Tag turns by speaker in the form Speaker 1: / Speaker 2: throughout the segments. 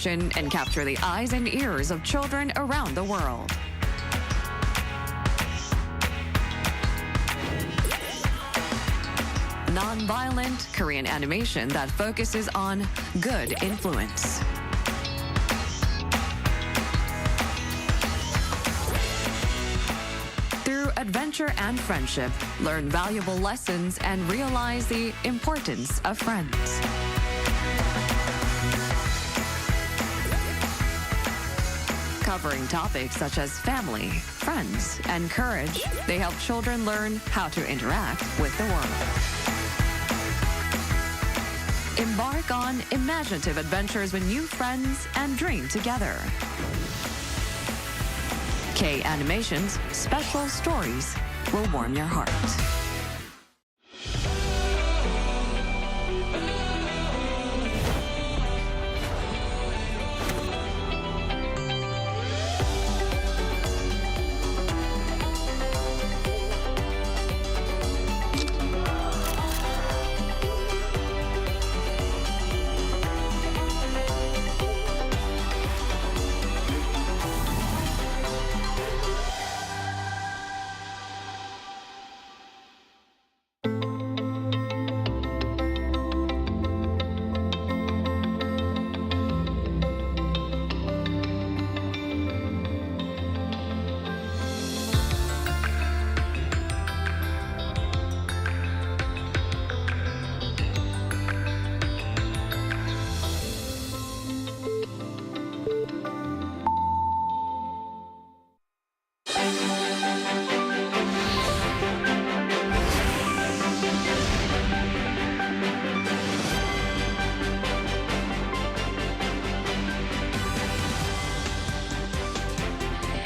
Speaker 1: and capture the eyes and ears of children around the world. Non-violent Korean animation that focuses on good influence. Through adventure and friendship, learn valuable lessons and realize the importance of friends. Covering topics such as family, friends, and courage, they help children learn how to interact with the world. Embark on imaginative adventures with new friends and dream together. K Animation's special stories will warm your heart.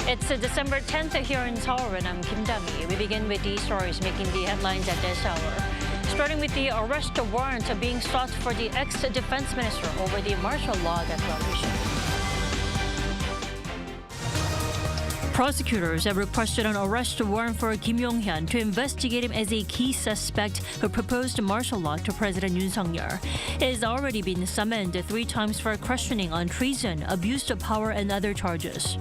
Speaker 2: It's December 10th here in Seoul, and I'm Kim Dami. We begin with these stories making the headlines at this hour. Starting with the arrest warrant being sought for the ex-defense minister over the martial law declaration. Prosecutors have requested an arrest warrant for Kim Yong-hyun to investigate him as a key suspect who proposed martial law to President Yoon Suk-yeol. He has already been summoned 3 times for questioning on treason, abuse of power, and other charges.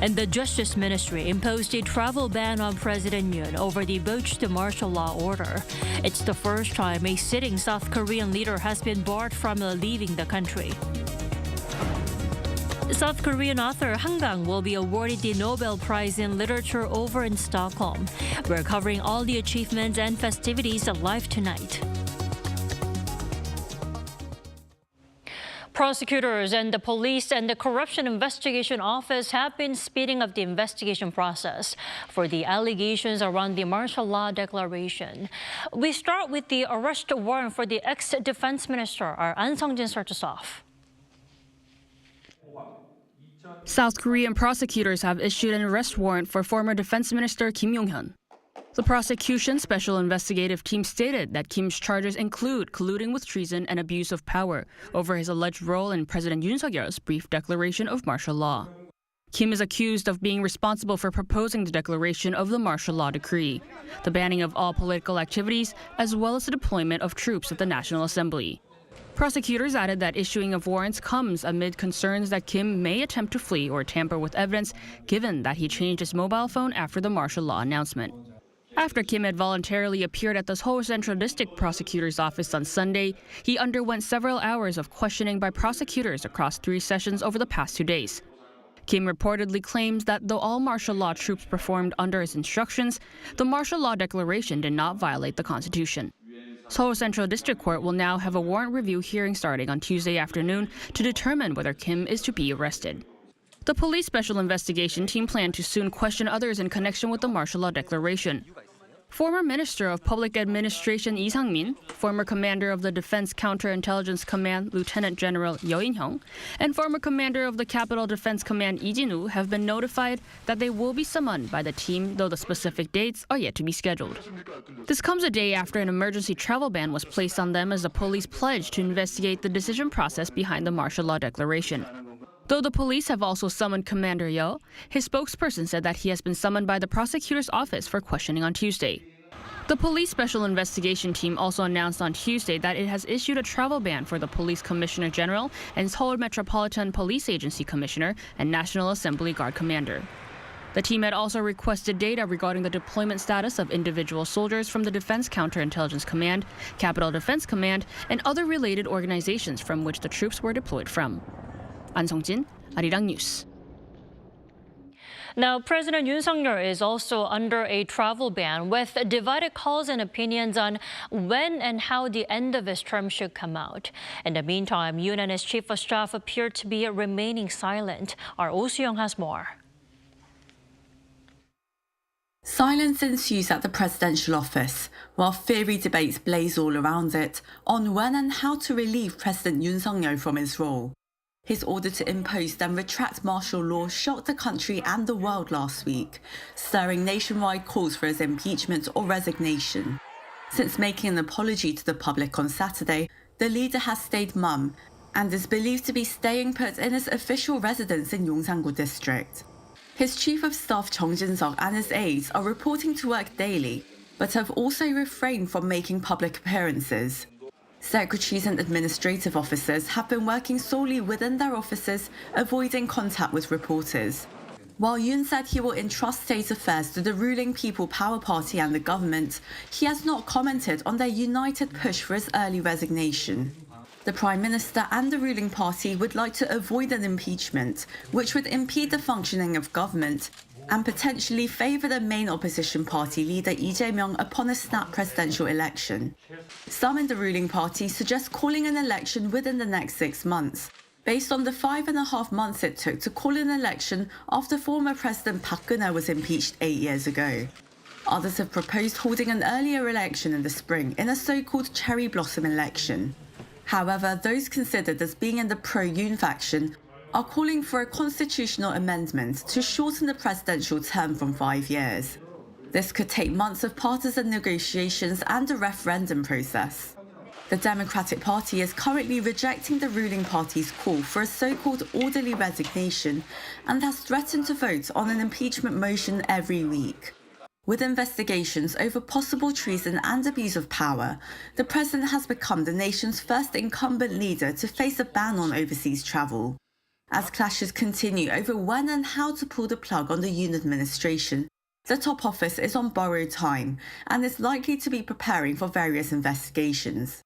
Speaker 2: And the Justice Ministry imposed a travel ban on President Yoon over the botched martial law order. It's the first time a sitting South Korean leader has been barred from leaving the country. South Korean author Han Kang will be awarded the Nobel Prize in Literature over in Stockholm. We're covering all the achievements and festivities live tonight. Prosecutors and the police and the Corruption Investigation Office have been speeding up the investigation process for the allegations around the martial law declaration. We start with the arrest warrant for the ex-defense minister. Our An Sung-jin starts us off.
Speaker 3: South Korean prosecutors have issued an arrest warrant for former Defense Minister Kim Yong-hyun. The prosecution's special investigative team stated that Kim's charges include colluding with treason and abuse of power over his alleged role in President Yoon Suk-yeol's brief declaration of martial law. Kim is accused of being responsible for proposing the declaration of the martial law decree, the banning of all political activities, as well as the deployment of troops at the National Assembly. Prosecutors added that issuing of warrants comes amid concerns that Kim may attempt to flee or tamper with evidence, given that he changed his mobile phone after the martial law announcement. After Kim had voluntarily appeared at the Seoul Central District Prosecutor's Office on Sunday, he underwent several hours of questioning by prosecutors across 3 sessions over the past 2 days. Kim reportedly claims that though all martial law troops performed under his instructions, the martial law declaration did not violate the Constitution. Seoul Central District Court will now have a warrant review hearing starting on Tuesday afternoon to determine whether Kim is to be arrested. The police special investigation team plan to soon question others in connection with the martial law declaration. Former Minister of Public Administration Lee Sang-min, former commander of the Defense Counterintelligence Command Lieutenant General Yo In-hyung, and former commander of the Capital Defense Command Lee Jin-woo have been notified that they will be summoned by the team, though the specific dates are yet to be scheduled. This comes a day after an emergency travel ban was placed on them as the police pledged to investigate the decision process behind the martial law declaration. Though the police have also summoned Commander Yo, his spokesperson said that he has been summoned by the prosecutor's office for questioning on Tuesday. The police special investigation team also announced on Tuesday that it has issued a travel ban for the Police Commissioner General and Seoul Metropolitan Police Agency Commissioner and National Assembly Guard Commander. The team had also requested data regarding the deployment status of individual soldiers from the Defense Counterintelligence Command, Capital Defense Command, and other related organizations from which the troops were deployed from. An Song-jin, Arirang News.
Speaker 2: Now, President Yoon Suk-yeol is also under a travel ban with divided calls and opinions on when and how the end of his term should come out. In the meantime, Yoon and his chief of staff appear to be remaining silent. Our Oh Soo-young has more.
Speaker 4: Silence ensues at the presidential office, while fiery debates blaze all around it on when and how to relieve President Yoon Suk-yeol from his role. His order to impose and retract martial law shocked the country and the world last week, stirring nationwide calls for his impeachment or resignation. Since making an apology to the public on Saturday, the leader has stayed mum and is believed to be staying put in his official residence in Yongsan-gu district. His chief of staff Chung Jin-seok and his aides are reporting to work daily, but have also refrained from making public appearances. Secretaries and administrative officers have been working solely within their offices, avoiding contact with reporters. While Yoon said he will entrust state affairs to the ruling People Power Party and the government, he has not commented on their united push for his early resignation. The Prime Minister and the ruling party would like to avoid an impeachment, which would impede the functioning of government and potentially favour the main opposition party leader Lee Jae-myung upon a snap presidential election. Some in the ruling party suggest calling an election within the next 6 months, based on the 5.5 months it took to call an election after former President Park Geun-hye was impeached 8 years ago. Others have proposed holding an earlier election in the spring in a so-called cherry blossom election. However, those considered as being in the pro-Yoon faction are calling for a constitutional amendment to shorten the presidential term from 5 years. This could take months of partisan negotiations and a referendum process. The Democratic Party is currently rejecting the ruling party's call for a so-called orderly resignation and has threatened to vote on an impeachment motion every week. With investigations over possible treason and abuse of power, the president has become the nation's first incumbent leader to face a ban on overseas travel. As clashes continue over when and how to pull the plug on the Yoon administration, the top office is on borrowed time and is likely to be preparing for various investigations.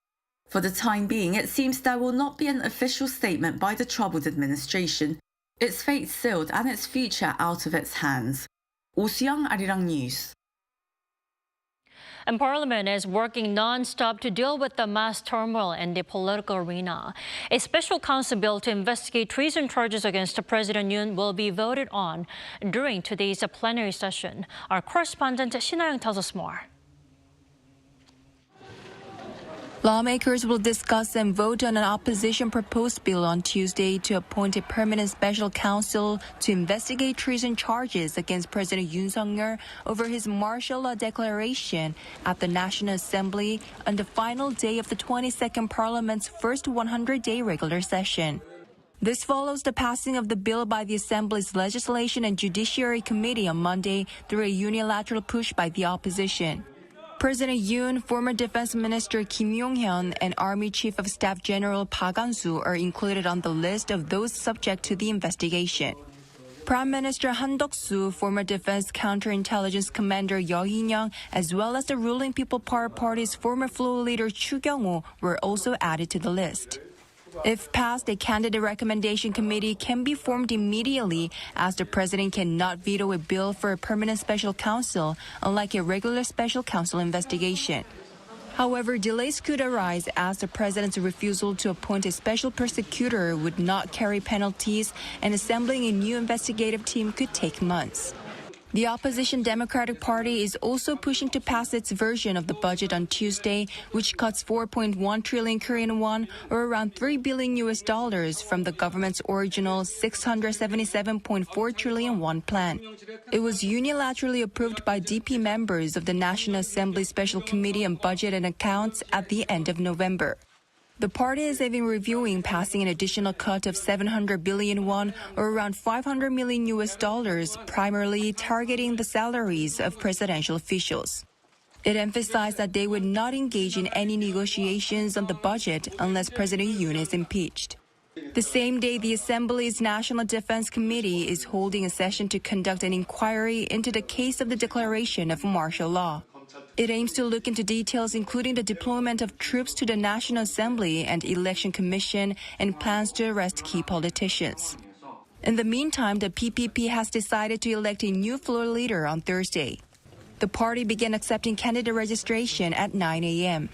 Speaker 4: For the time being, it seems there will not be an official statement by the troubled administration, its fate sealed and its future out of its hands. Oh Soo-young, Arirang News.
Speaker 2: And Parliament is working non-stop to deal with the mass turmoil in the political arena. A special counsel bill to investigate treason charges against President Yoon will be voted on during today's plenary session. Our correspondent Shin Ha-young tells us more.
Speaker 5: Lawmakers will discuss and vote on an opposition proposed bill on Tuesday to appoint a permanent special counsel to investigate treason charges against President Yoon Suk-yeol over his martial law declaration at the National Assembly on the final day of the 22nd Parliament's first 100-day regular session. This follows the passing of the bill by the Assembly's Legislation and Judiciary Committee on Monday through a unilateral push by the opposition. President Yoon, former Defense Minister Kim Yong-hyun, and Army Chief of Staff General Park Han-soo are included on the list of those subject to the investigation. Prime Minister Han Duk-soo, former Defense Counterintelligence Commander Yo In-young, as well as the ruling People Power Party's former floor leader Chu Kyung-ho were also added to the list. If passed, a candidate recommendation committee can be formed immediately, as the president cannot veto a bill for a permanent special counsel, unlike a regular special counsel investigation. However, delays could arise as the president's refusal to appoint a special prosecutor would not carry penalties, and assembling a new investigative team could take months. The opposition Democratic Party is also pushing to pass its version of the budget on Tuesday, which cuts 4.1 trillion Korean won, or around $3 billion from the government's original 677.4 trillion won plan. It was unilaterally approved by DP members of the National Assembly Special Committee on Budget and Accounts at the end of November. The party is even reviewing passing an additional cut of 700 billion won, or around $500 million, primarily targeting the salaries of presidential officials. It emphasized that they would not engage in any negotiations on the budget unless President Yoon is impeached. The same day, the Assembly's National Defense Committee is holding a session to conduct an inquiry into the case of the declaration of martial law. It aims to look into details including the deployment of troops to the National Assembly and Election Commission and plans to arrest key politicians. In the meantime, the PPP has decided to elect a new floor leader on Thursday. The party began accepting candidate registration at 9 a.m.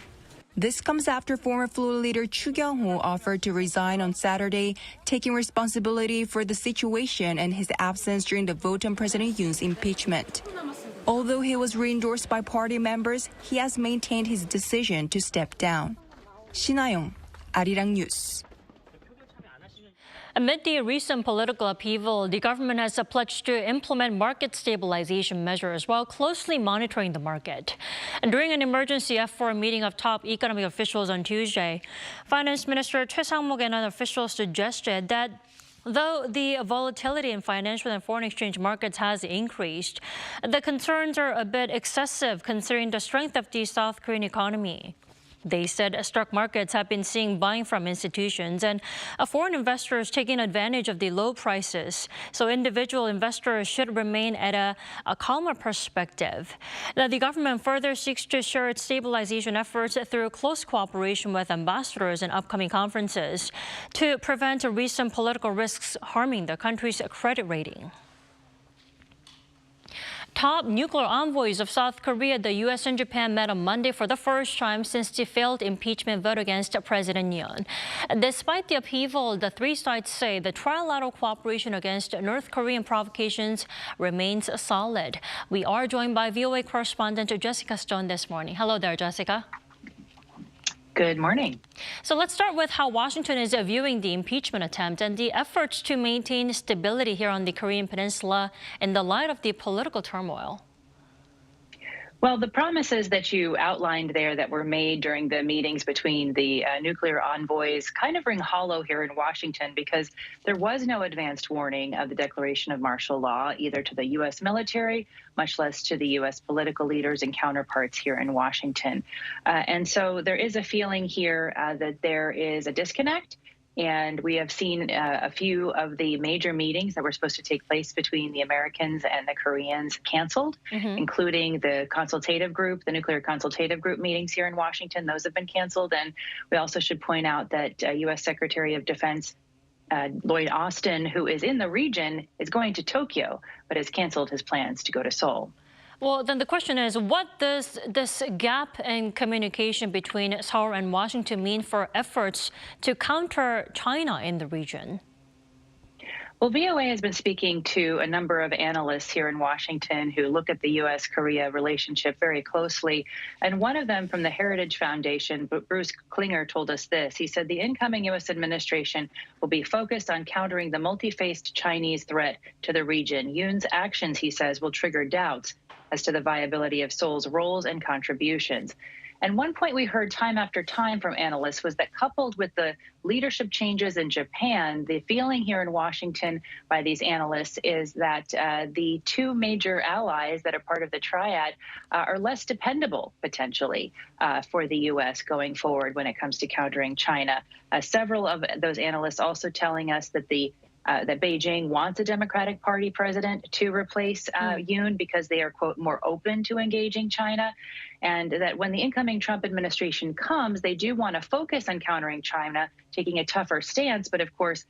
Speaker 5: This comes after former floor leader Chu Kyung-ho offered to resign on Saturday, taking responsibility for the situation and his absence during the vote on President Yoon's impeachment. Although he was re-endorsed by party members, he has maintained his decision to step down. 신하영, Arirang News.
Speaker 2: Amid the recent political upheaval, the government has pledged to implement market stabilization measures while closely monitoring the market. And during an emergency F4 meeting of top economic officials on Tuesday, Finance Minister Choi Sang-mok and other officials suggested that though the volatility in financial and foreign exchange markets has increased, the concerns are a bit excessive considering the strength of the South Korean economy. They said stock markets have been seeing buying from institutions and foreign investors taking advantage of the low prices. So individual investors should remain at a calmer perspective. Now, the government further seeks to share its stabilization efforts through close cooperation with ambassadors in upcoming conferences to prevent recent political risks harming the country's credit rating. Top nuclear envoys of South Korea, the U.S. and Japan met on Monday for the first time since the failed impeachment vote against President Yoon. Despite the upheaval, the three sides say the trilateral cooperation against North Korean provocations remains solid. We are joined by VOA correspondent Jessica Stone this morning. Hello there, Jessica.
Speaker 6: Good morning.
Speaker 2: So let's start with how Washington is viewing the impeachment attempt and the efforts to maintain stability here on the Korean Peninsula in the light of the political turmoil.
Speaker 6: Well, the promises that you outlined there that were made during the meetings between the nuclear envoys kind of ring hollow here in Washington because there was no advanced warning of the declaration of martial law, either to the U.S. military, much less to the U.S. political leaders and counterparts here in Washington. And so there is a feeling here that there is a disconnect. And we have seen a few of the major meetings that were supposed to take place between the Americans and the Koreans canceled, including the consultative group, the nuclear consultative group meetings here in Washington. Those have been canceled. And we also should point out that U.S. Secretary of Defense Lloyd Austin, who is in the region, is going to Tokyo, but has canceled his plans to go to Seoul.
Speaker 2: Well, then the question is, what does this gap in communication between Seoul and Washington mean for efforts to counter China in the region?
Speaker 6: Well, VOA has been speaking to a number of analysts here in Washington who look at the U.S.-Korea relationship very closely. And one of them from the Heritage Foundation, Bruce Klinger, told us this. He said the incoming U.S. administration will be focused on countering the multi-faced Chinese threat to the region. Yoon's actions, he says, will trigger doubts as to the viability of Seoul's roles and contributions. And one point we heard time after time from analysts was that coupled with the leadership changes in Japan, the feeling here in Washington by these analysts is that the two major allies that are part of the triad are less dependable, potentially, for the U.S. going forward when it comes to countering China. Several of those analysts also telling us that that Beijing wants a Democratic Party president to replace Yoon because they are, quote, more open to engaging China, and that when the incoming Trump administration comes, they do want to focus on countering China, taking a tougher stance. But of course,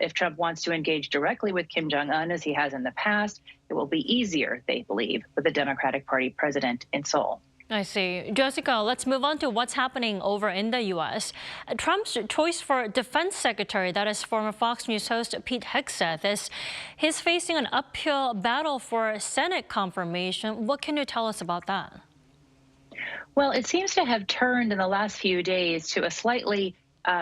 Speaker 6: if Trump wants to engage directly with Kim Jong-un, as he has in the past, it will be easier, they believe, with the Democratic Party president in Seoul.
Speaker 2: I see. Jessica, let's move on to what's happening over in the U.S. Trump's choice for defense secretary, that is former Fox News host Pete Hegseth, he's facing an uphill battle for Senate confirmation. What can you tell us about that?
Speaker 6: Well, it seems to have turned in the last few days to a slightly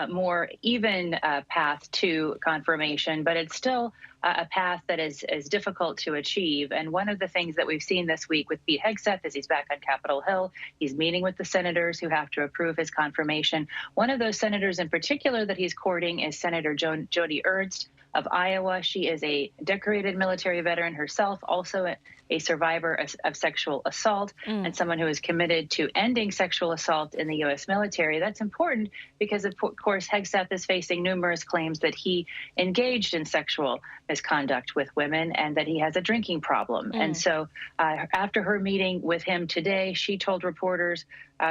Speaker 6: more even path to confirmation, but it's still a path that is difficult to achieve. And one of the things that we've seen this week with Pete Hegseth is he's back on Capitol Hill. He's meeting with the senators who have to approve his confirmation. One of those senators in particular that he's courting is Senator Joni Ernst of Iowa. She is a decorated military veteran herself, also a survivor of sexual assault, and someone who is committed to ending sexual assault in the U.S. military. That's important because, of course, Hegseth is facing numerous claims that he engaged in sexual misconduct with women and that he has a drinking problem. And so after her meeting with him today, she told reporters,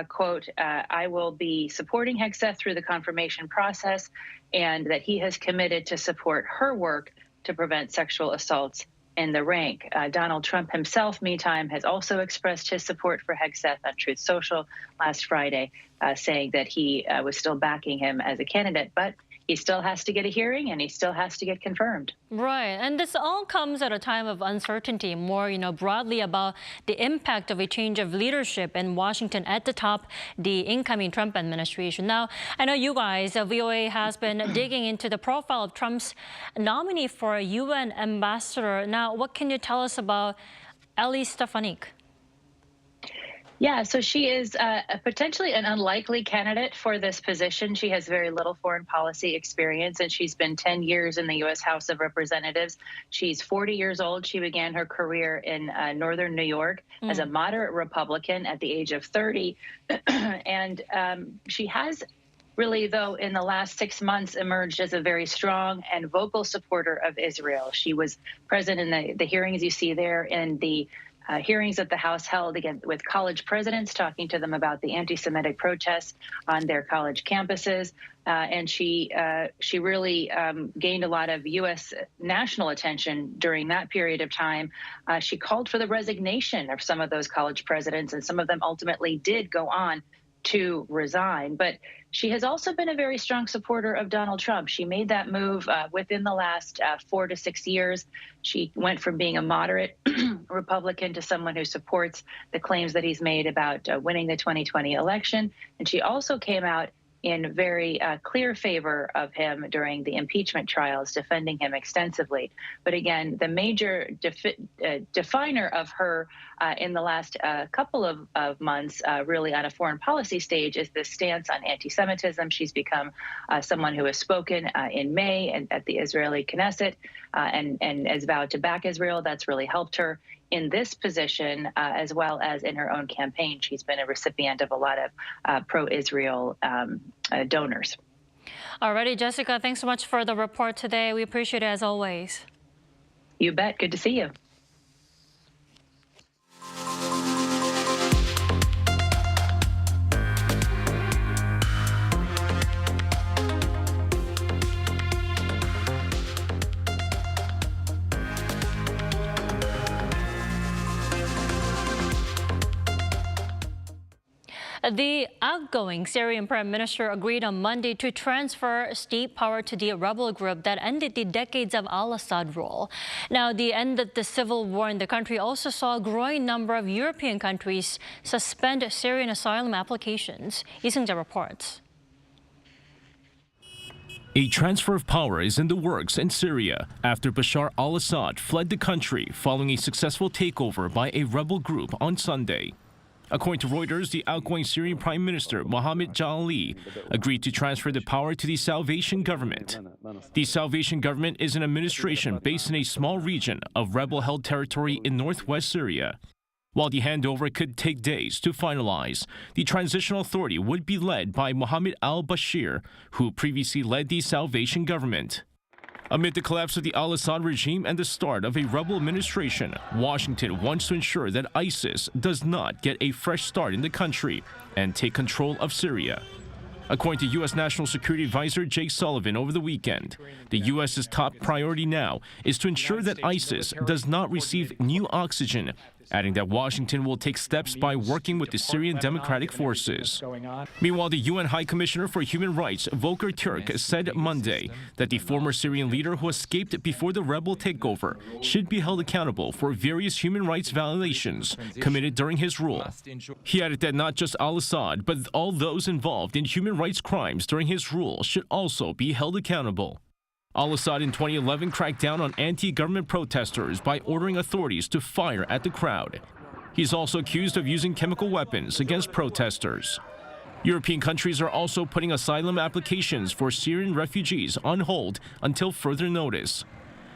Speaker 6: quote, I will be supporting Hegseth through the confirmation process, and that he has committed to support her work to prevent sexual assaults in the rank. Donald Trump himself, meantime, has also expressed his support for Hegseth on Truth Social last Friday, saying that he was still backing him as a candidate, but he still has to get a hearing and he still has to get confirmed.
Speaker 2: Right, and this all comes at a time of uncertainty, more, broadly about the impact of a change of leadership in Washington at the top, the incoming Trump administration. Now, I know you guys, VOA has been digging into the profile of Trump's nominee for a UN ambassador. Now, what can you tell us about Elise Stefanik?
Speaker 6: Yeah, so she is potentially an unlikely candidate for this position. She has very little foreign policy experience, and she's been 10 years in the U.S. House of Representatives. She's 40 years old. She began her career in northern New York as a moderate Republican at the age of 30. And she has really, though, in the last 6 months, emerged as a very strong and vocal supporter of Israel. She was present in the hearings you see there in the hearings that the House held again with college presidents, talking to them about the anti-Semitic protests on their college campuses. And she really gained a lot of U.S. national attention during that period of time. She called for the resignation of some of those college presidents, and some of them ultimately did go on to resign. But she has also been a very strong supporter of Donald Trump. She made that move within the last 4 to 6 years. She went from being a moderate Republican to someone who supports the claims that he's made about winning the 2020 election. And she also came out in very clear favor of him during the impeachment trials, defending him extensively. But again, the major definer of her in the last couple of months, really on a foreign policy stage, is this stance on anti-Semitism. She's become someone who has spoken in May at the Israeli Knesset and has vowed to back Israel. That's really helped her in this position, as well as in her own campaign. She's been a recipient of a lot of pro-Israel donors.
Speaker 2: Alrighty, Jessica, thanks so much for the report today. We appreciate it as always.
Speaker 6: You bet. Good to see you.
Speaker 2: The outgoing Syrian Prime Minister agreed on Monday to transfer state power to the rebel group that ended the decades of al-Assad rule. Now, the end of the civil war in the country also saw a growing number of European countries suspend Syrian asylum applications. Lee Seung-jae reports.
Speaker 7: A transfer of power is in the works in Syria after Bashar al-Assad fled the country following a successful takeover by a rebel group on Sunday. According to Reuters, the outgoing Syrian Prime Minister Mohammed Ja'ali agreed to transfer the power to the Salvation Government. The Salvation Government is an administration based in a small region of rebel-held territory in northwest Syria. While the handover could take days to finalize, the transitional authority would be led by Mohammed al-Bashir, who previously led the Salvation Government. Amid the collapse of the al-Assad regime and the start of a rebel administration, Washington wants to ensure that ISIS does not get a fresh start in the country and take control of Syria. According to U.S. National Security Advisor Jake Sullivan over the weekend, the U.S.'s top priority now is to ensure that ISIS does not receive new oxygen, adding that Washington will take steps by working with the Syrian Democratic Forces. Meanwhile, the UN High Commissioner for Human Rights, Volker Turk, said Monday that the former Syrian leader who escaped before the rebel takeover should be held accountable for various human rights violations committed during his rule. He added that not just al-Assad, but all those involved in human rights crimes during his rule should also be held accountable. Al-Assad in 2011 cracked down on anti-government protesters by ordering authorities to fire at the crowd. He's also accused of using chemical weapons against protesters. European countries are also putting asylum applications for Syrian refugees on hold until further notice.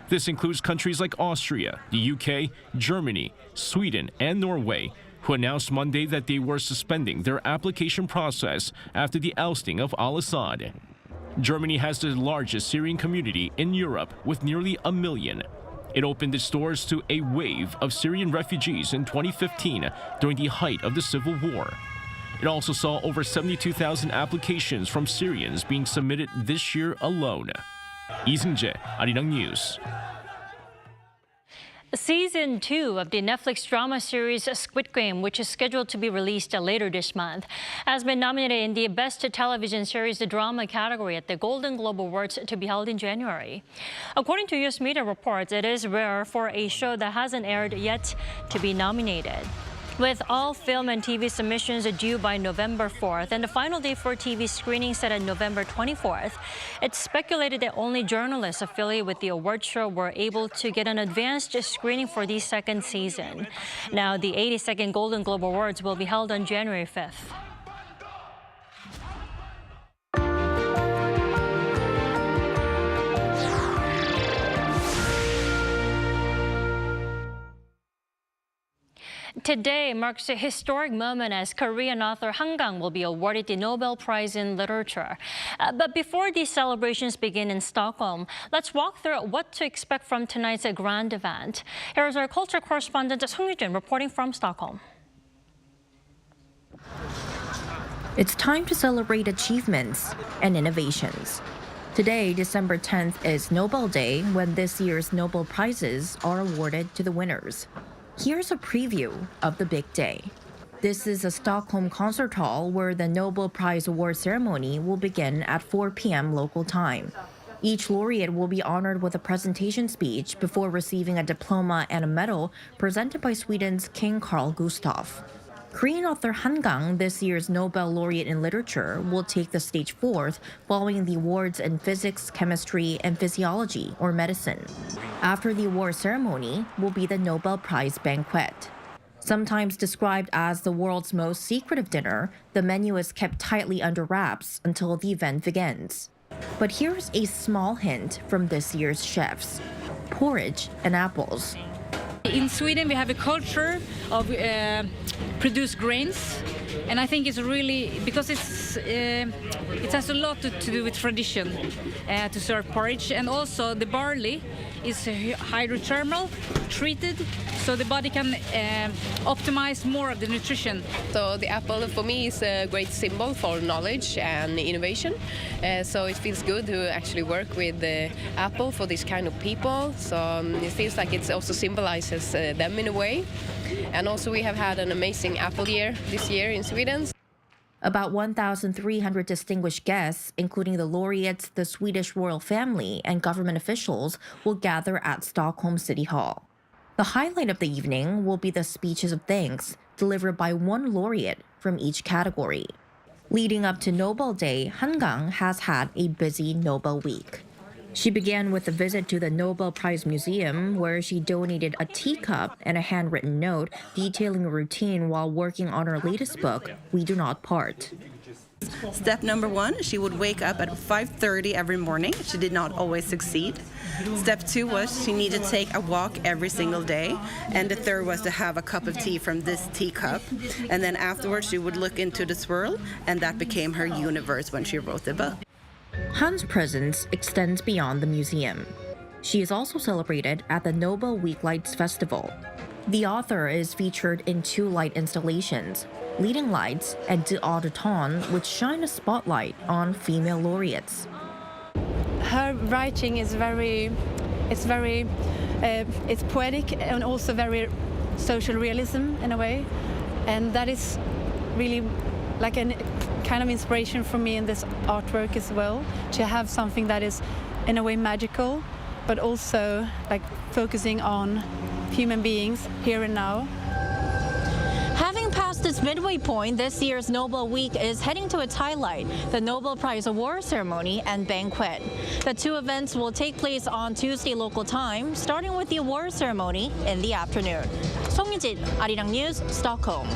Speaker 7: This includes countries like Austria, the UK, Germany, Sweden, and Norway, who announced Monday that they were suspending their application process after the ousting of al-Assad. Germany has the largest Syrian community in Europe with nearly 1 million. It opened its doors to a wave of Syrian refugees in 2015 during the height of the civil war. It also saw over 72,000 applications from Syrians being submitted this year alone. 이승재, Arirang News.
Speaker 2: Season 2 of the Netflix drama series Squid Game, which is scheduled to be released later this month, has been nominated in the Best Television Series Drama category at the Golden Globe Awards to be held in January. According to U.S. media reports, it is rare for a show that hasn't aired yet to be nominated. With all film and TV submissions due by November 4th and the final day for TV screening set on November 24th, it's speculated that only journalists affiliated with the award show were able to get an advanced screening for the second season. Now, the 82nd Golden Globe Awards will be held on January 5th. Today marks a historic moment as Korean author Han will be awarded the Nobel Prize in Literature. But before these celebrations begin in Stockholm, let's walk through what to expect from tonight's grand event. Here is our culture correspondent Song Yujin reporting from Stockholm.
Speaker 8: It's time to celebrate achievements and innovations. Today, December 10th, is Nobel Day, when this year's Nobel Prizes are awarded to the winners. Here's a preview of the big day. This is a Stockholm concert hall where the Nobel Prize award ceremony will begin at 4 p.m. local time. Each laureate will be honored with a presentation speech before receiving a diploma and a medal presented by Sweden's King Carl Gustaf. Korean author Han, this year's Nobel laureate in literature, will take the stage fourth following the awards in physics, chemistry, and physiology or medicine. After the award ceremony will be the Nobel Prize banquet. Sometimes described as the world's most secretive dinner, the menu is kept tightly under wraps until the event begins. But here's a small hint from this year's chefs: porridge and apples.
Speaker 9: In Sweden, we have a culture of produced grains, and I think it's really because it has a lot to do with tradition to serve porridge, and also the barley is hydrothermal treated, so the body can optimize more of the nutrition.
Speaker 10: So the apple for me is a great symbol for knowledge and innovation. So it feels good to actually work with the apple for this kind of people. So it feels like it also symbolizes them in a way. And also we have had an amazing apple year this year in Sweden.
Speaker 8: About 1,300 distinguished guests, including the laureates, the Swedish royal family, and government officials, will gather at Stockholm City Hall. The highlight of the evening will be the speeches of thanks delivered by one laureate from each category. Leading up to Nobel Day, Han has had a busy Nobel week. She began with a visit to the Nobel Prize Museum, where she donated a teacup and a handwritten note detailing a routine while working on her latest book, We Do Not Part.
Speaker 11: Step number 1, she would wake up at 5:30 every morning. She did not always succeed. Step 2 was she needed to take a walk every single day. And the third was to have a cup of tea from this teacup. And then afterwards, she would look into the swirl, and that became her universe when she wrote the book.
Speaker 8: Han's presence extends beyond the museum. She is also celebrated at the Nobel Week Lights Festival. The author is featured in 2 light installations, Leading Lights and De Auditon, which shine a spotlight on female laureates.
Speaker 9: Her writing is it's poetic and also very social realism in a way, and that is really like a kind of inspiration for me in this artwork as well, to have something that is in a way magical, but also like focusing on human beings here and now.
Speaker 12: Having passed its midway point, this year's Nobel Week is heading to its highlight, the Nobel Prize award ceremony and banquet. The 2 events will take place on Tuesday local time, starting with the award ceremony in the afternoon. Song Yujin, Arirang News, Stockholm.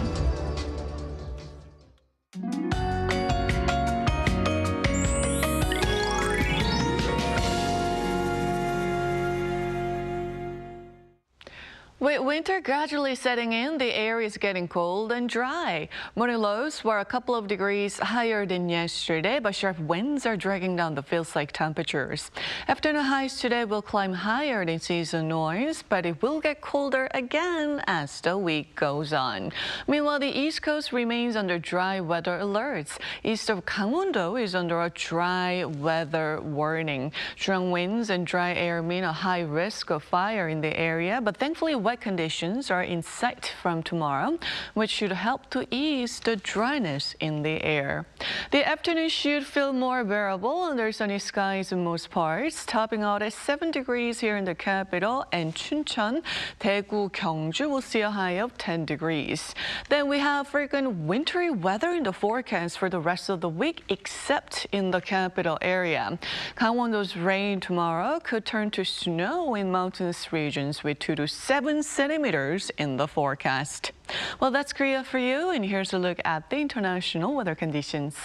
Speaker 13: With winter gradually setting in, the air is getting cold and dry. Morning lows were a couple of degrees higher than yesterday, but sharp winds are dragging down the feels-like temperatures. Afternoon highs today will climb higher than season norms, but it will get colder again as the week goes on. Meanwhile, the East Coast remains under dry weather alerts. East of Gangwon-do is under a dry weather warning. Strong winds and dry air mean a high risk of fire in the area, but thankfully wet conditions are in sight from tomorrow, which should help to ease the dryness in the air. The afternoon should feel more bearable under sunny skies in most parts, topping out at 7 degrees here in the capital, and Chuncheon, Daegu, Gyeongju will see a high of 10 degrees. Then we have frequent wintry weather in the forecast for the rest of the week, except in the capital area. Gangwon-do's rain tomorrow could turn to snow in mountainous regions with 2 to 7 centimeters in the forecast. Well, that's Korea for you, and here's a look at the international weather conditions.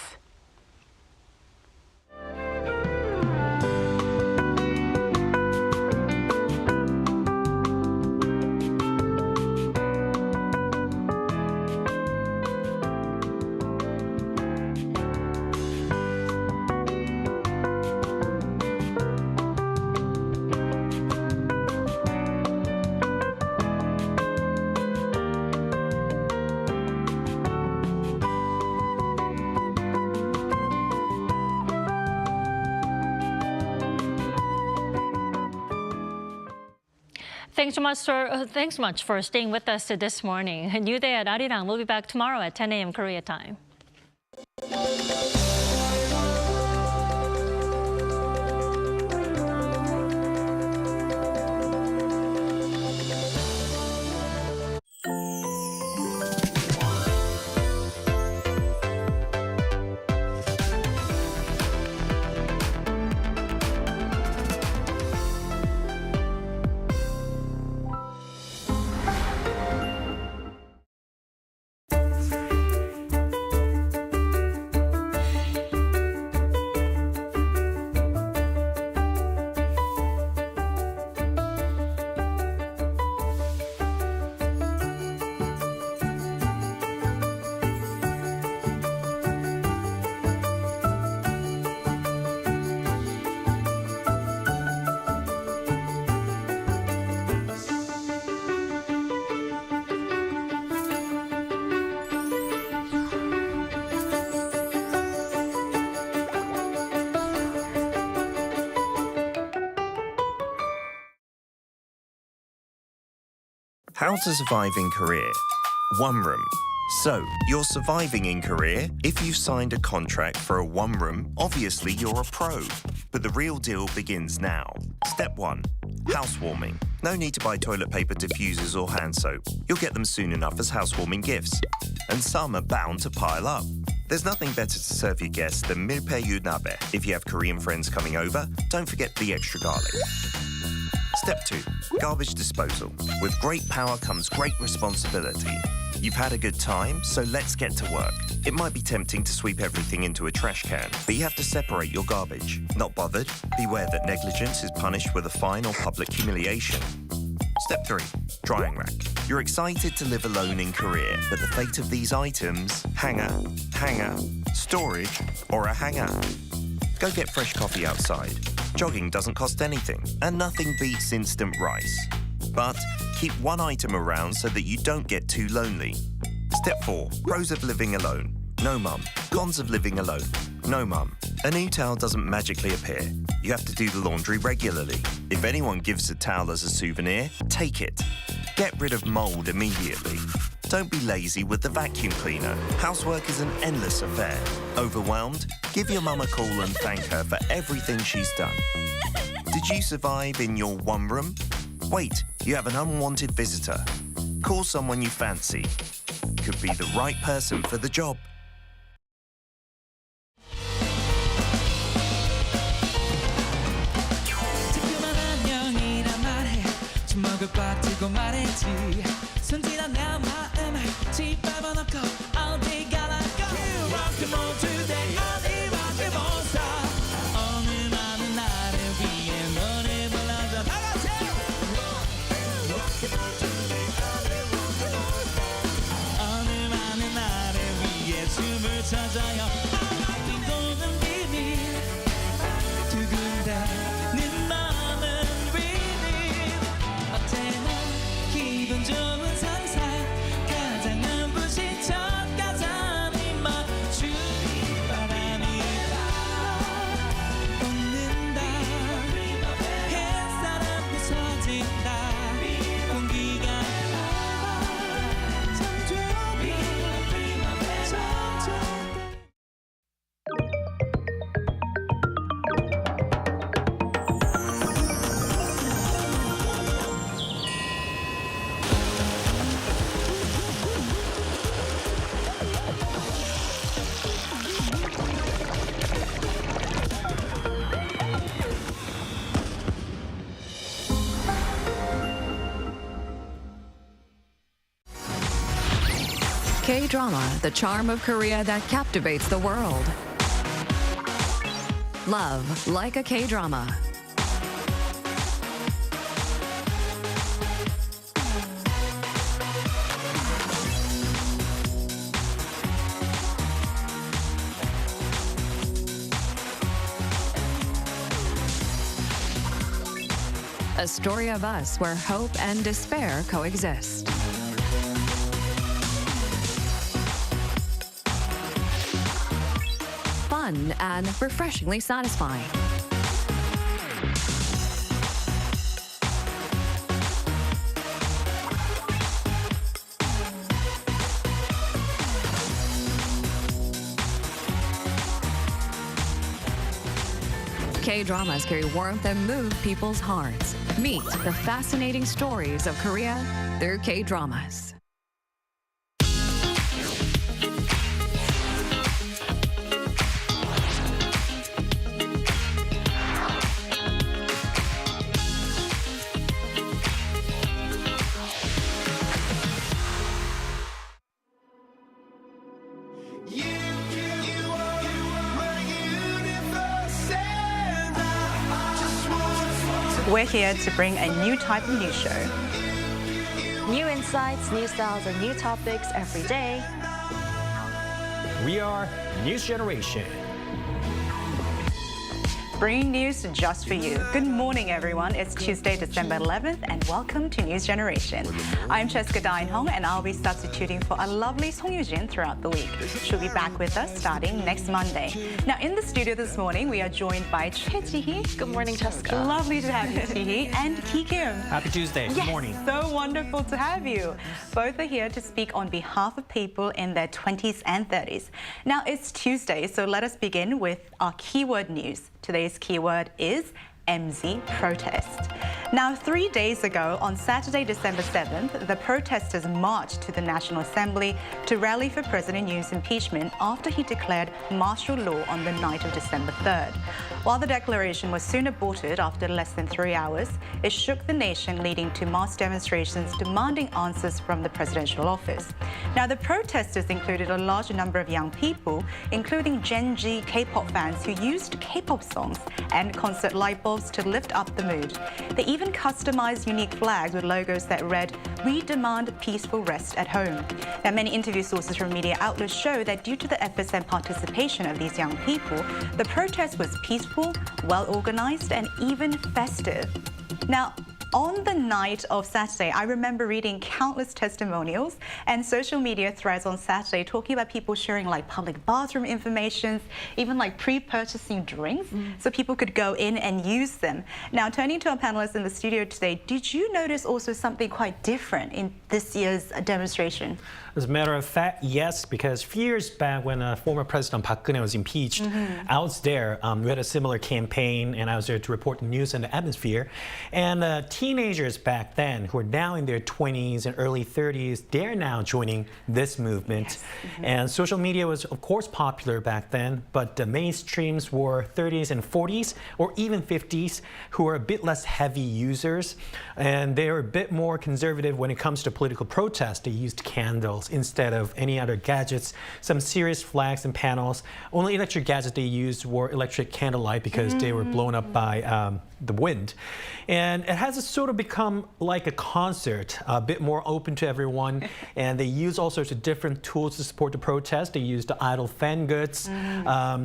Speaker 2: Thanks so much for staying with us this morning. A new day at Arirang. We'll be back tomorrow at 10 a.m. Korea time.
Speaker 14: How to survive in Korea. One room. So, you're surviving in Korea if you've signed a contract for a one room. Obviously, you're a pro. But the real deal begins now. Step 1. Housewarming. No need to buy toilet paper, diffusers or hand soap. You'll get them soon enough as housewarming gifts. And some are bound to pile up. There's nothing better to serve your guests than milpaeyu nabe. If you have Korean friends coming over, don't forget the extra garlic. Step 2. Garbage disposal. With great power comes great responsibility. You've had a good time, so let's get to work. It might be tempting to sweep everything into a trash can, but you have to separate your garbage. Not bothered? Beware that negligence is punished with a fine or public humiliation. Step 3. Drying rack. You're excited to live alone in Korea, but the fate of these items, hanger, storage, or a hanger. Go get fresh coffee outside. Jogging doesn't cost anything, and nothing beats instant rice. But keep one item around so that you don't get too lonely. Step 4. Pros of living alone. No mum. Cons of living alone. No mum. A new towel doesn't magically appear. You have to do the laundry regularly. If anyone gives a towel as a souvenir, take it. Get rid of mold immediately. Don't be lazy with the vacuum cleaner. Housework is an endless affair. Overwhelmed? Give your mum a call and thank her for everything she's done. Did you survive in your one room? Wait, you have an unwanted visitor. Call someone you fancy. Could be the right person for the job.
Speaker 1: K-drama, the charm of Korea that captivates the world. Love like a K-drama. A story of us where hope and despair coexist. Fun and refreshingly satisfying. K-dramas carry warmth and move people's hearts. Meet the fascinating stories of Korea through K-dramas.
Speaker 15: We're here to bring a new type of news show.
Speaker 16: New insights, new styles, and new topics every day.
Speaker 17: We are News Generation.
Speaker 15: Bringing news just for you. Good morning, everyone. It's Tuesday, December 11th, and welcome to News Generation. I'm Cheska Dain-hong, and I'll be substituting for a lovely Song Yoo-jin throughout the week. She'll be back with us starting next Monday. Now, in the studio this morning, we are joined by Choi Ji-hee.
Speaker 16: Good morning, Cheska.
Speaker 15: Lovely to have you, Ji-hee, and Ki Kim.
Speaker 17: Happy Tuesday.
Speaker 15: Yes,
Speaker 17: good morning.
Speaker 15: So wonderful to have you. Both are here to speak on behalf of people in their 20s and 30s. Now, it's Tuesday, so let us begin with our keyword news. Today's keyword is MZ protest. Now, 3 days ago, on Saturday, December 7th, the protesters marched to the National Assembly to rally for President Yoon's impeachment after he declared martial law on the night of December 3rd. While the declaration was soon aborted after less than 3 hours, it shook the nation, leading to mass demonstrations demanding answers from the presidential office. Now, the protesters included a large number of young people, including Gen Z K-pop fans who used K-pop songs and concert light bulbs to lift up the mood. They even customized unique flags with logos that read, "We demand peaceful rest at home." Now, many interview sources from media outlets show that due to the efforts and participation of these young people, the protest was peaceful, well-organized, and even festive. Now, on the night of Saturday, I remember reading countless testimonials and social media threads on Saturday talking about people sharing like public bathroom information, even like pre-purchasing drinks so people could go in and use them. Now, turning to our panelists in the studio today, did you notice also something quite different in this year's demonstration?
Speaker 17: As a matter of fact, yes, because a few years back when former President Park Geun-hye was impeached, I was there. We had a similar campaign, and I was there to report the news and the atmosphere. And teenagers back then, who are now in their 20s and early 30s, they're now joining this movement. Yes. And social media was, of course, popular back then, but the mainstreams were 30s and 40s, or even 50s, who are a bit less heavy users. And they were a bit more conservative when it comes to political protest. They used candles instead of any other gadgets, some serious flags and panels. Only electric gadgets they used were electric candlelight because they were blown up by the wind. And it has sort of become like a concert, a bit more open to everyone. And they use all sorts of different tools to support the protest. They use the idle fan goods,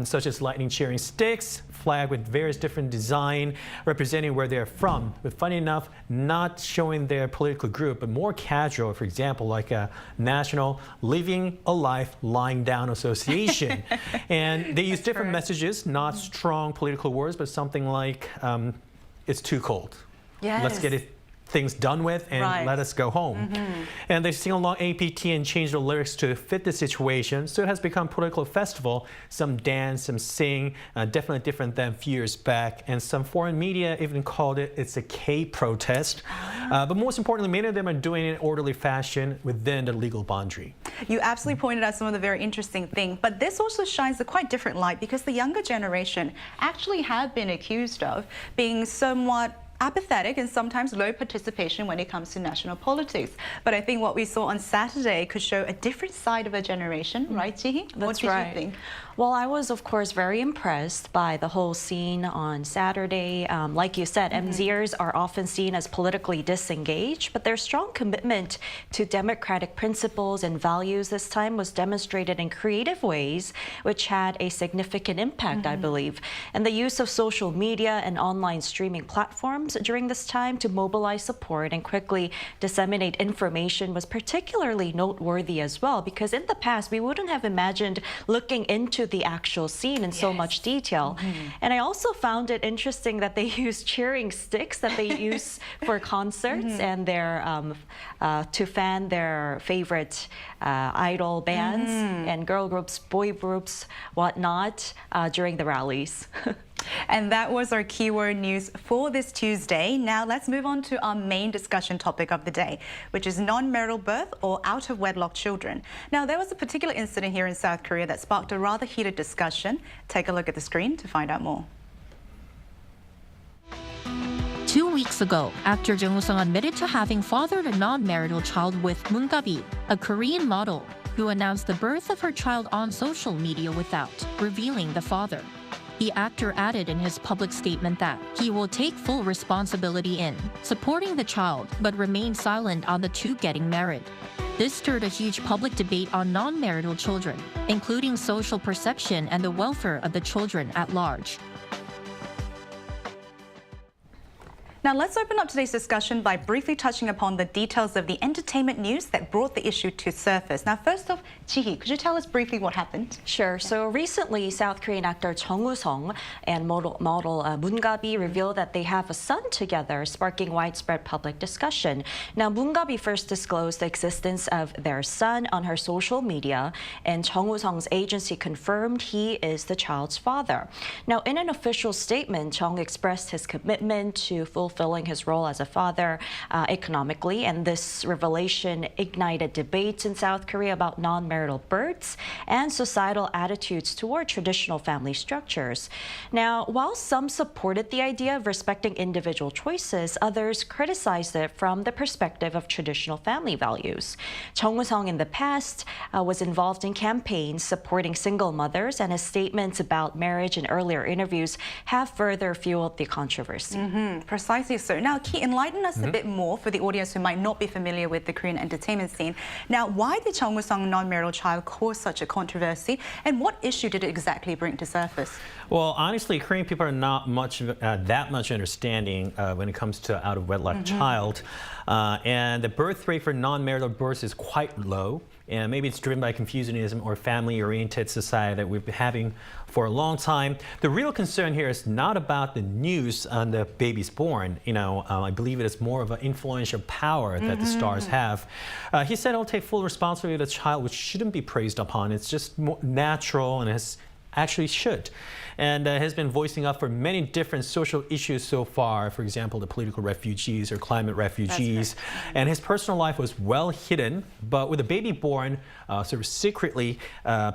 Speaker 17: such as lightning cheering sticks, flag with various different design representing where they're from. But funny enough, not showing their political group, but more casual, for example, like a National Living a Life Lying Down Association. And they use different messages, not strong political words, but something like, it's too cold.
Speaker 15: Yes.
Speaker 17: Let's get things done with and let us go home. And they sing along APT and change the lyrics to fit the situation. So it has become a political festival. Some dance, some sing, definitely different than a few years back. And some foreign media even called it's a K-protest. But most importantly, many of them are doing it in an orderly fashion within the legal boundary.
Speaker 15: You absolutely pointed out some of the very interesting things, but this also shines a quite different light because the younger generation actually have been accused of being somewhat apathetic and sometimes low participation when it comes to national politics. But I think what we saw on Saturday could show a different side of a generation, right, Jihi? What did you think?
Speaker 18: Well, I was, of course, very impressed by the whole scene on Saturday. Like you said, MZers are often seen as politically disengaged, but their strong commitment to democratic principles and values this time was demonstrated in creative ways, which had a significant impact, I believe. And the use of social media and online streaming platforms during this time to mobilize support and quickly disseminate information was particularly noteworthy as well, because in the past, we wouldn't have imagined looking into the actual scene in so much detail. And I also found it interesting that they use cheering sticks that they use for concerts and their to fan their favorite idol bands and girl groups, boy groups, whatnot during the rallies.
Speaker 15: And that was our keyword news for this Tuesday. Now let's move on to our main discussion topic of the day, which is non-marital birth or out-of-wedlock children. Now there was a particular incident here in South Korea that sparked a rather heated discussion. Take a look at the screen to find out more.
Speaker 8: 2 weeks ago, actor Jung Woo-sung admitted to having fathered a non-marital child with Moon Ga-bi, a Korean model, who announced the birth of her child on social media without revealing the father. The actor added in his public statement that he will take full responsibility in supporting the child, but remain silent on the two getting married. This stirred a huge public debate on non-marital children, including social perception and the welfare of the children at large.
Speaker 15: Now let's open up today's discussion by briefly touching upon the details of the entertainment news that brought the issue to surface. Now first off, Jihi, could you tell us briefly what happened?
Speaker 18: Sure. So recently, South Korean actor Jung Woo-sung and model Moon Ga-bi revealed that they have a son together, sparking widespread public discussion. Now Moon Ga-bi first disclosed the existence of their son on her social media, and Jung Woo-sung's agency confirmed he is the child's father. Now in an official statement, Jung expressed his commitment to fulfilling his role as a father economically, and this revelation ignited debates in South Korea about non-marital births and societal attitudes toward traditional family structures. Now, while some supported the idea of respecting individual choices, others criticized it from the perspective of traditional family values. Jung Woo-sung in the past was involved in campaigns supporting single mothers, and his statements about marriage in earlier interviews have further fueled the controversy.
Speaker 15: Precisely so. Now, Ki, enlighten us a bit more for the audience who might not be familiar with the Korean entertainment scene. Now, why did Jung Woo-sung's non-marital child cause such a controversy, and what issue did it exactly bring to surface?
Speaker 17: Well, honestly, Korean people are not that much understanding when it comes to out-of-wedlock child. And the birth rate for non-marital births is quite low. And maybe it's driven by Confucianism or family-oriented society that we've been having for a long time. The real concern here is not about the news on the baby's born. I believe it is more of an influential power that the stars have. He said he'll take full responsibility of the child, which shouldn't be praised upon. It's just more natural, and it's actually should. And has been voicing up for many different social issues so far, for example, the political refugees or climate refugees. And his personal life was well hidden, but with a baby born, sort of secretly,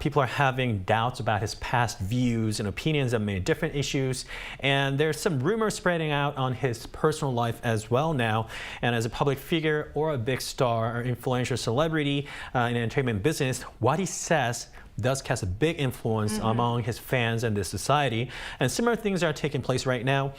Speaker 17: people are having doubts about his past views and opinions on many different issues. And there's some rumors spreading out on his personal life as well now. And as a public figure or a big star or influential celebrity in the entertainment business, what he says does cast a big influence among his fans and the society. And similar things are taking place right now.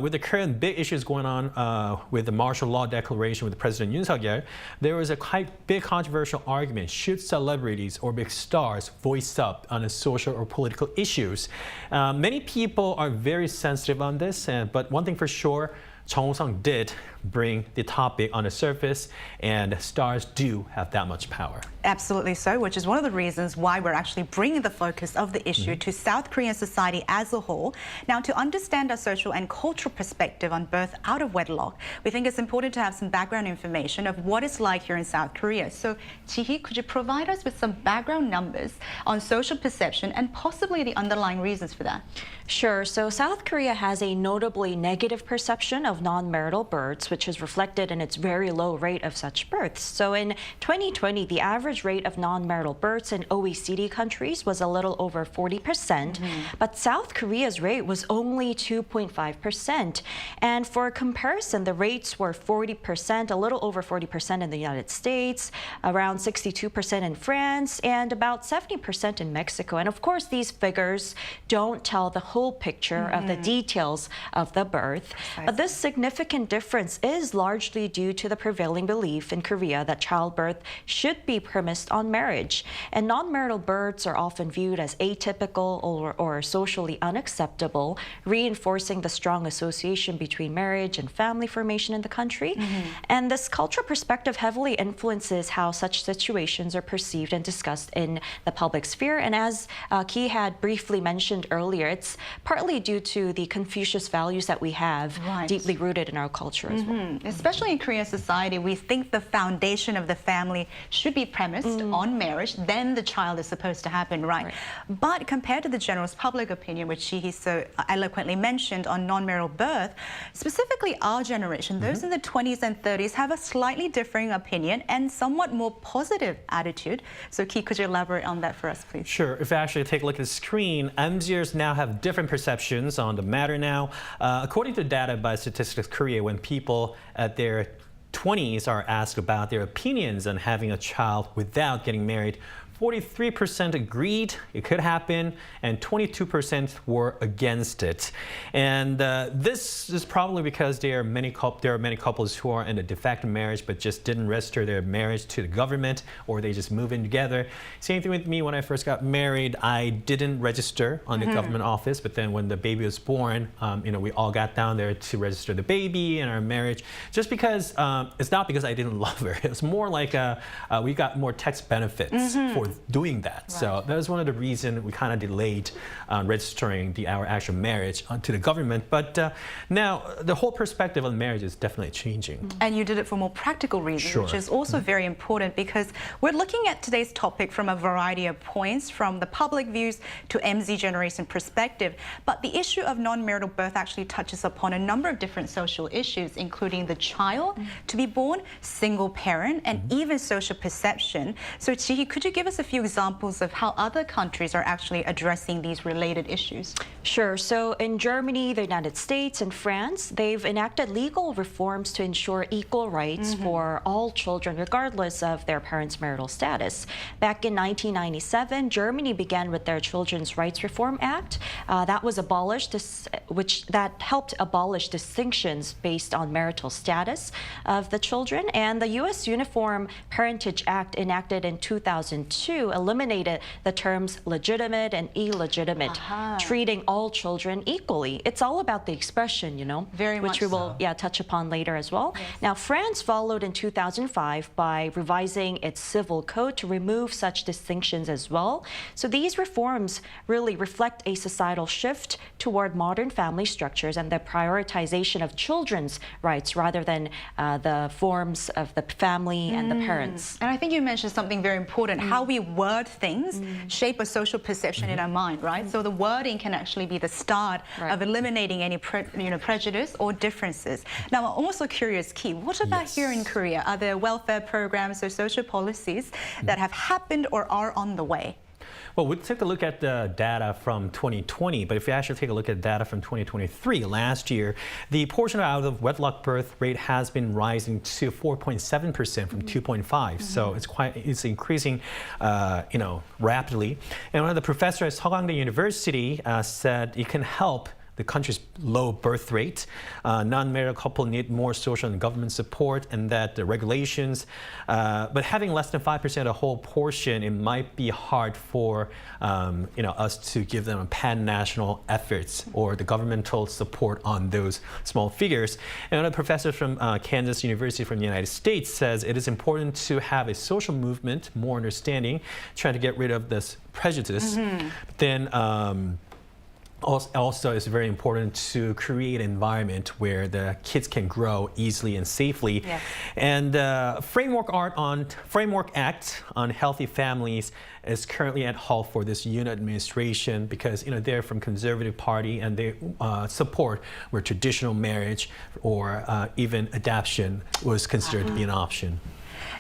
Speaker 17: With the current big issues going on with the martial law declaration with President Yoon Suk-yeol, there was a quite big controversial argument. Should celebrities or big stars voice up on the social or political issues? Many people are very sensitive on this, but one thing for sure, Jung Woo-sung did bring the topic on the surface, and stars do have that much power.
Speaker 15: Absolutely so, which is one of the reasons why we're actually bringing the focus of the issue to South Korean society as a whole. Now, to understand our social and cultural perspective on birth out of wedlock, we think it's important to have some background information of what it's like here in South Korea. So, Jihi, could you provide us with some background numbers on social perception and possibly the underlying reasons for that?
Speaker 18: Sure. So South Korea has a notably negative perception of of non-marital births, which is reflected in its very low rate of such births. So in 2020, the average rate of non-marital births in OECD countries was a little over 40%, but South Korea's rate was only 2.5%. And for comparison, the rates were 40%, a little over 40% in the United States, around 62% in France, and about 70% in Mexico. And of course, these figures don't tell the whole picture of the details of the birth. But this significant difference is largely due to the prevailing belief in Korea that childbirth should be premised on marriage. And non-marital births are often viewed as atypical or socially unacceptable, reinforcing the strong association between marriage and family formation in the country. And this cultural perspective heavily influences how such situations are perceived and discussed in the public sphere. And as Ki had briefly mentioned earlier, it's partly due to the Confucius values that we have deeply rooted in our culture as well.
Speaker 15: Especially in Korean society, we think the foundation of the family should be premised on marriage, then the child is supposed to happen, right? But compared to the general public opinion, which he so eloquently mentioned on non-marital birth, specifically our generation, those in the 20s and 30s have a slightly differing opinion and somewhat more positive attitude. So Ki, could you elaborate on that for us, please?
Speaker 17: Sure. If I actually take a look at the screen, MZers now have different perceptions on the matter now. According to data by Statistics Korea, when people at their 20s are asked about their opinions on having a child without getting married, 43% agreed it could happen, and 22% were against it. And this is probably because there are many couples who are in a de facto marriage but just didn't register their marriage to the government, or they just move in together. Same thing with me. When I first got married, I didn't register on the government office, but then when the baby was born, we all got down there to register the baby in our marriage. Just because it's not because I didn't love her. It was more like we got more tax benefits for doing that. So that was one of the reasons we kind of delayed registering our actual marriage to the government. But now the whole perspective on marriage is definitely changing.
Speaker 15: And you did it for more practical reasons, which is also very important, because we're looking at today's topic from a variety of points, from the public views to MZ generation perspective. But the issue of non-marital birth actually touches upon a number of different social issues, including the child to be born, single parent, and even social perception. So Chi, could you give us a few examples of how other countries are actually addressing these related issues?
Speaker 18: Sure. So in Germany, the United States, and France, they've enacted legal reforms to ensure equal rights for all children, regardless of their parents' marital status. Back in 1997, Germany began with their Children's Rights Reform Act. That was abolished, that helped abolish distinctions based on marital status of the children. And the U.S. Uniform Parentage Act, enacted in 2002, eliminated the terms legitimate and illegitimate, treating all children equally. It's all about the expression, which we will touch upon later as well. Now, France followed in 2005 by revising its civil code to remove such distinctions as well. So these reforms really reflect a societal shift toward modern family structures and the prioritization of children's rights rather than the forms of the family and the parents.
Speaker 15: And I think you mentioned something very important, how we word things shape a social perception in our mind, right? So the wording can actually be the start of eliminating any prejudice or differences. Now, I'm also curious, Ki, what about here in Korea? Are there welfare programs or social policies that have happened or are on the way?
Speaker 17: Well, we took a look at the data from 2020, but if you actually take a look at data from 2023, last year, the portion of out-of-wedlock birth rate has been rising to 4.7% from 2.5%. So it's increasing, rapidly. And one of the professors at Seogangdae University said it can help the country's low birth rate. Non-marital couple need more social and government support, and that the regulations, but having less than 5% of the whole portion, it might be hard for us to give them a pan-national efforts or the governmental support on those small figures. And one of the professors from Kansas University from the United States says it is important to have a social movement, more understanding, trying to get rid of this prejudice. But then Also, it's very important to create an environment where the kids can grow easily and safely.
Speaker 15: Yes.
Speaker 17: And Framework Act on Healthy Families is currently at halt for this Yoon administration because they're from Conservative Party and they support where traditional marriage or even adoption was considered to be an option.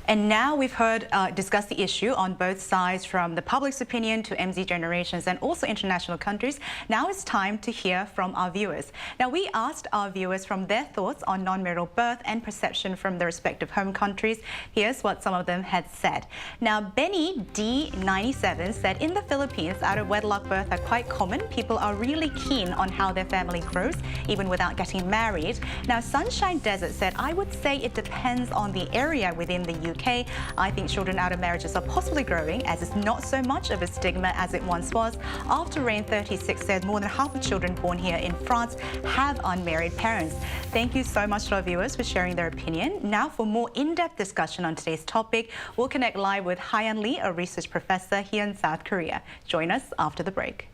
Speaker 15: And now we've heard discuss the issue on both sides, from the public's opinion to MZ generations and also international countries. Now it's time to hear from our viewers. Now we asked our viewers from their thoughts on non-marital birth and perception from their respective home countries. Here's what some of them had said. Now Benny D97 said in the Philippines, out-of-wedlock births are quite common. People are really keen on how their family grows, even without getting married. Now Sunshine Desert said, I would say it depends on the area within the UK. I think children out of marriages are possibly growing, as it's not so much of a stigma as it once was. After Rain 36 said more than half of children born here in France have unmarried parents. Thank you so much to our viewers for sharing their opinion. Now for more in-depth discussion on today's topic, we'll connect live with Hyeon Lee, a research professor here in South Korea. Join us after the break.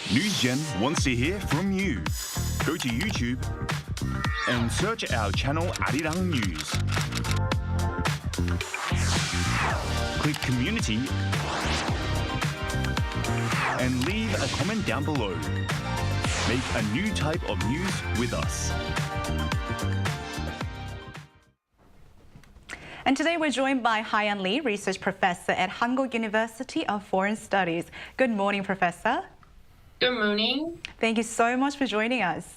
Speaker 19: NewsGen wants to hear from you. Go to YouTube and search our channel Arirang News. Click Community and leave a comment down below. Make a new type of news with us.
Speaker 15: And today we're joined by Hyeon Lee, research professor at Hankuk University of Foreign Studies. Good morning, Professor.
Speaker 20: Good morning.
Speaker 15: Thank you so much for joining us.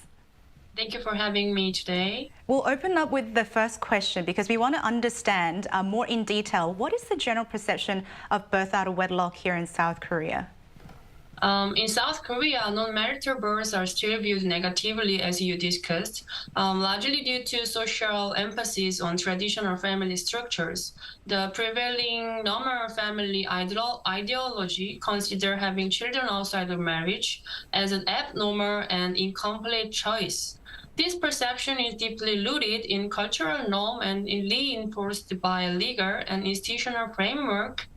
Speaker 20: Thank you for having me today.
Speaker 15: We'll open up with the first question because we want to understand more in detail, what is the general perception of birth out of wedlock here in South Korea?
Speaker 20: In South Korea, non-marital births are still viewed negatively, as you discussed, largely due to social emphasis on traditional family structures. The prevailing normal family ideology considers having children outside of marriage as an abnormal and incomplete choice. This perception is deeply rooted in cultural norm and reinforced by a legal and institutional framework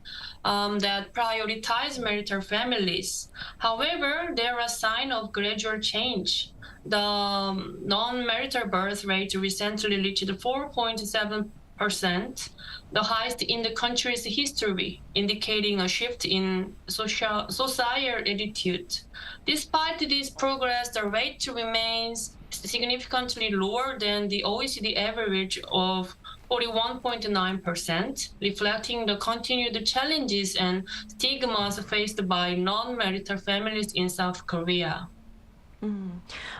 Speaker 20: that prioritize marital families. However, there are signs of gradual change. The non-marital birth rate recently reached 4.7%, the highest in the country's history, indicating a shift in societal attitude. Despite this progress, the rate remains significantly lower than the OECD average of 41.9%, reflecting the continued challenges and stigmas faced by non-marital families in South Korea.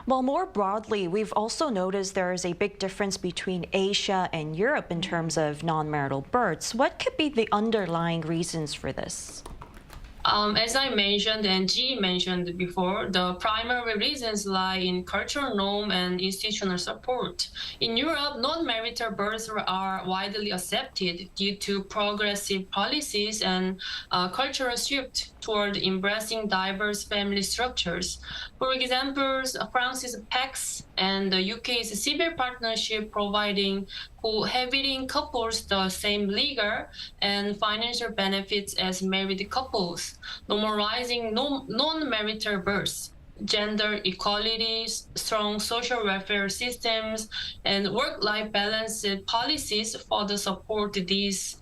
Speaker 18: Well, more broadly, we've also noticed there is a big difference between Asia and Europe in terms of non-marital births. What could be the underlying reasons for this?
Speaker 20: As I mentioned and Ji mentioned before, the primary reasons lie in cultural norm and institutional support. In Europe, non-marital births are widely accepted due to progressive policies and cultural shift toward embracing diverse family structures. For example, France's PACS and the UK's civil partnership providing cohabiting couples the same legal and financial benefits as married couples, normalizing non-marital births. Gender equality, strong social welfare systems, and work-life balance policies further support these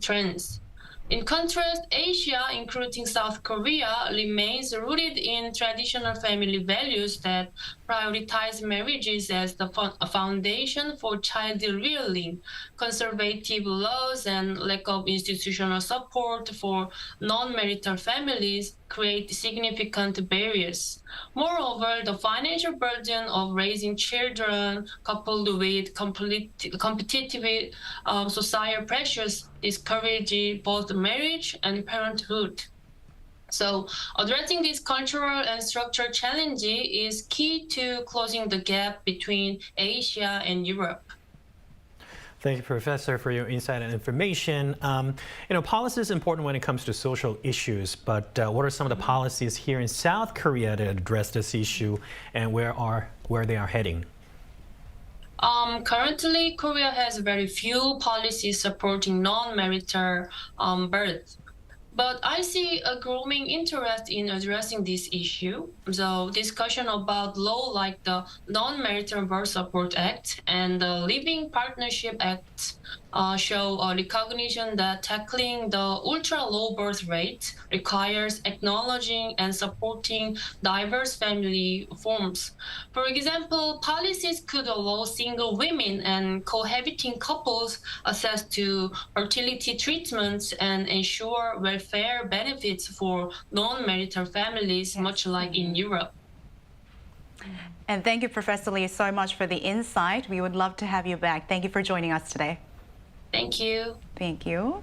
Speaker 20: trends. In contrast, Asia, including South Korea, remains rooted in traditional family values that prioritize marriages as the foundation for child rearing. Conservative laws and lack of institutional support for non-marital families create significant barriers. Moreover, the financial burden of raising children, coupled with competitive societal pressures, discourage both marriage and parenthood. So addressing this cultural and structural challenge is key to closing the gap between Asia and Europe.
Speaker 17: Thank you, Professor, for your insight and information. Policy is important when it comes to social issues, but what are some of the policies here in South Korea that address this issue and where they are heading?
Speaker 20: Currently, Korea has very few policies supporting non-marital birth. But I see a growing interest in addressing this issue. The discussion about law like the Non-marital Birth Support Act and the Living Partnership Act show a recognition that tackling the ultra-low birth rate requires acknowledging and supporting diverse family forms. For example, policies could allow single women and cohabiting couples access to fertility treatments and ensure welfare benefits for non-marital families, much like in Europe.
Speaker 15: And thank you, Professor Lee, so much for the insight. We would love to have you back. Thank you for joining us today.
Speaker 20: Thank you.
Speaker 15: Thank you.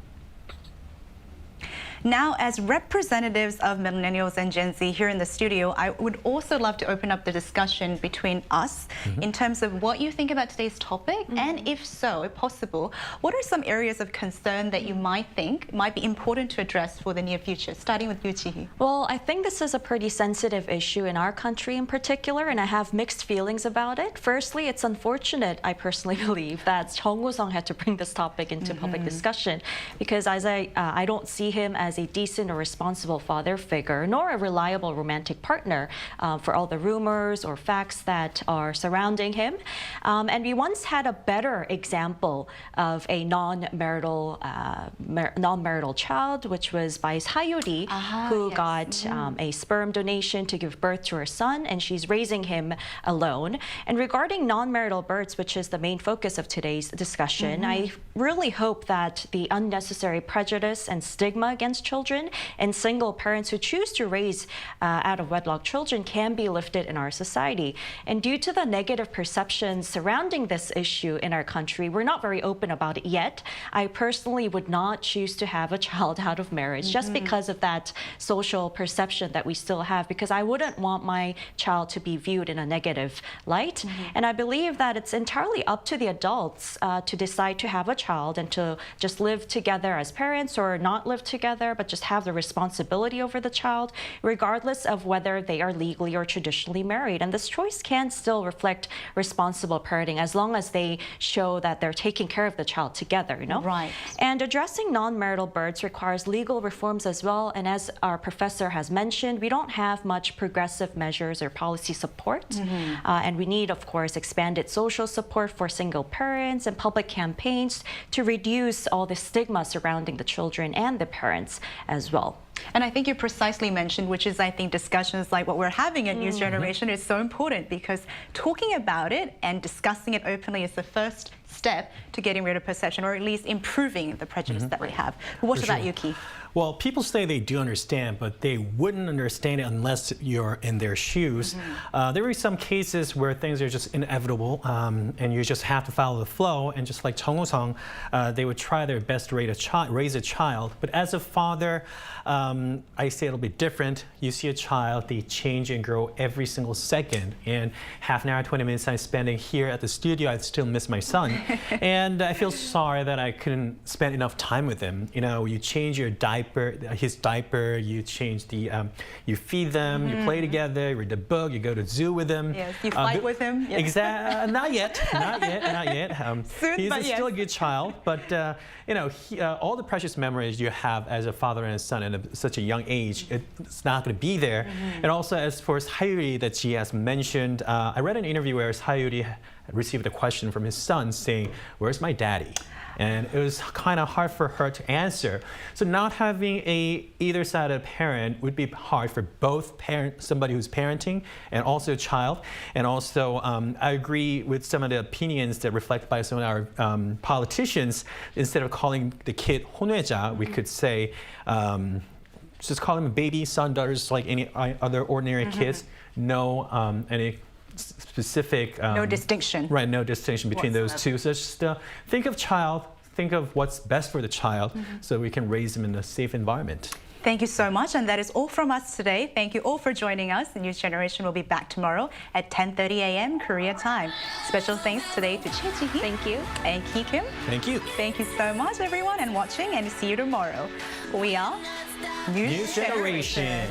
Speaker 15: Now, as representatives of millennials and Gen Z here in the studio, I would also love to open up the discussion between us in terms of what you think about today's topic, and if so, if possible, what are some areas of concern that you might think might be important to address for the near future, starting with you, Ji-hee.
Speaker 18: Well, I think this is a pretty sensitive issue in our country in particular, and I have mixed feelings about it. Firstly, it's unfortunate, I personally believe, that Chung Woo-sung had to bring this topic into public discussion, because as I don't see him as a decent or responsible father figure, nor a reliable romantic partner for all the rumors or facts that are surrounding him. And we once had a better example of a non-marital child, which was by Sayuri, who got a sperm donation to give birth to her son, and she's raising him alone. And regarding non-marital births, which is the main focus of today's discussion, I really hope that the unnecessary prejudice and stigma against children and single parents who choose to raise out of wedlock children can be lifted in our society. And due to the negative perceptions surrounding this issue in our country, we're not very open about it yet. I personally would not choose to have a child out of marriage just because of that social perception that we still have, because I wouldn't want my child to be viewed in a negative light. And I believe that it's entirely up to the adults to decide to have a child and to just live together as parents, or not live together, but just have the responsibility over the child, regardless of whether they are legally or traditionally married. And this choice can still reflect responsible parenting as long as they show that they're taking care of the child together, you know?
Speaker 15: Right.
Speaker 18: And addressing non-marital births requires legal reforms as well. And as our professor has mentioned, we don't have much progressive measures or policy support. And we need, of course, expanded social support for single parents and public campaigns to reduce all the stigma surrounding the children and the parents as well.
Speaker 15: And I think you precisely mentioned, which is, I think, discussions like what we're having at News Generation is so important, because talking about it and discussing it openly is the first step to getting rid of perception, or at least improving the prejudice that we have. What about you, Ki?
Speaker 17: Well, people say they do understand, but they wouldn't understand it unless you're in their shoes. There are some cases where things are just inevitable, and you just have to follow the flow. And just like Chung Woo-sung, they would try their best to raise a child. But as a father, I say it'll be different. You see a child, they change and grow every single second. And half an hour, 20 minutes I'm spending here at the studio, I still miss my son. And I feel sorry that I couldn't spend enough time with him. You know, you change your his diaper, you change the, you feed them, you play together, you read the book, you go to zoo with him.
Speaker 15: Yes, you fight with him. Yes.
Speaker 17: Exactly. Not yet.
Speaker 15: Soon,
Speaker 17: he's
Speaker 15: but
Speaker 17: still a good child, but you know, all the precious memories you have as a father and a son at such a young age, it's not going to be there. And also, as for Sayuri that she has mentioned, I read an interview where Sayuri received a question from his son saying, "Where's my daddy?" And it was kind of hard for her to answer. So not having either side of a parent would be hard for both somebody who's parenting and also a child. And also, I agree with some of the opinions that reflect by some of our politicians. Instead of calling the kid 혼외자, we could say, just call him a baby, son, daughters, like any other ordinary kids. No any specific...
Speaker 15: no distinction.
Speaker 17: Right, no distinction between those two. So just think of child, think of what's best for the child, so we can raise them in a safe environment.
Speaker 15: Thank you so much, and that is all from us today. Thank you all for joining us. The News Generation will be back tomorrow at 10:30 a.m. Korea time. Special thanks today to Choi Ji-hee.
Speaker 18: Thank you.
Speaker 15: And Ki Kim.
Speaker 17: Thank you.
Speaker 15: Thank you so much, everyone, and watching, and see you tomorrow. We are News Generation.